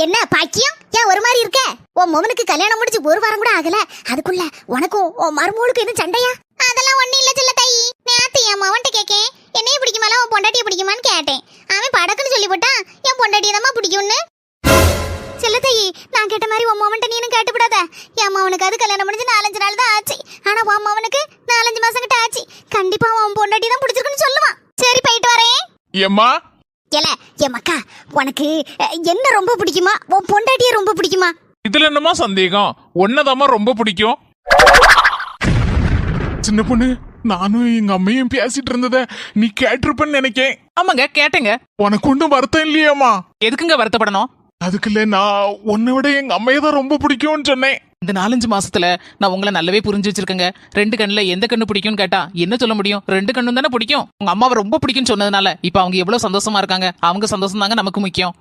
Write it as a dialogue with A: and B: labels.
A: என்ன பாக்கியம் ஏன் ஒரு மாதிரி இருக்க? உன் மகனுக்கு கல்யாணம் முடிச்சு ஒரு வாரம் கூட ஆகல, அதுக்குள்ள உனக்கும் உன் மருமகளுக்கு எதுவும் சண்டையா? அதெல்லாம் ஒண்ணு இல்ல செல்ல தாயி. நேத்து என் மவன்ட்ட கேக்கேன், என்னைய பிடிக்குமால உன் பொண்டாட்டிய பிடிக்குமான்னு கேட்டேன். அவன் படக்குன்னு சொல்லி போட்டான், என் பொண்டாட்டிய தான் பிடிக்கும்னு. செல்ல தாயி, நான் கேட்ட மாதிரி உன் மவன்ட்ட நீனும் கேட்டுவிடாத. என் மவனுக்கு அது கல்யாணம் முடிஞ்சு 4-5 நாள் தான் ஆச்சு. ஆனா உன் மவனுக்கு 4-5 மாசம் கிட்ட ஆச்சு. கண்டிப்பா உன் பொண்டாட்டி தான் பிடிச்சிருக்குன்னு சொல்லுவான். சரி போயிட்டு வரேன்.
B: ஏம்மா
A: ஏல என் மக்கா, உனக்கு என்ன ரொம்ப பிடிக்குமா உன் பொண்டாட்டிய ரொம்ப பிடிக்குமா?
B: இதுல என்னமா சந்தேகம்? ஒன்னதாமா ரொம்ப பிடிக்கும். சின்ன பொண்ணு, நானும் எங்க அம்மையும் பேசிட்டு இருந்தத நீ கேட்டிருப்பன்னு நினைக்கேன்.
C: ஆமாங்க கேட்டேங்க.
B: உனக்கு ஒன்றும் வருத்தம் இல்லையாமா?
C: எதுக்குங்க வருத்தப்படணும்?
B: அதுக்குல்ல, நான் உன்னை விட எங்க அம்மையை தான் ரொம்ப பிடிக்கும்னு சொன்னேன்.
C: இந்த 4-5 மாசத்துல நான் உங்களை நல்லாவே புரிஞ்சு வச்சிருக்கேங்க. 2 கண்ணுல எந்த கண்ணு பிடிக்கும்னு கேட்டா என்ன சொல்ல முடியும்? 2 கண்ணும் தானே பிடிக்கும். உங்க அம்மாவை ரொம்ப பிடிக்கும்னு சொன்னதுனால இப்ப அவங்க எவ்வளவு சந்தோஷமா இருக்காங்க. அவங்க சந்தோஷம் தாங்க நமக்கு முக்கியம்.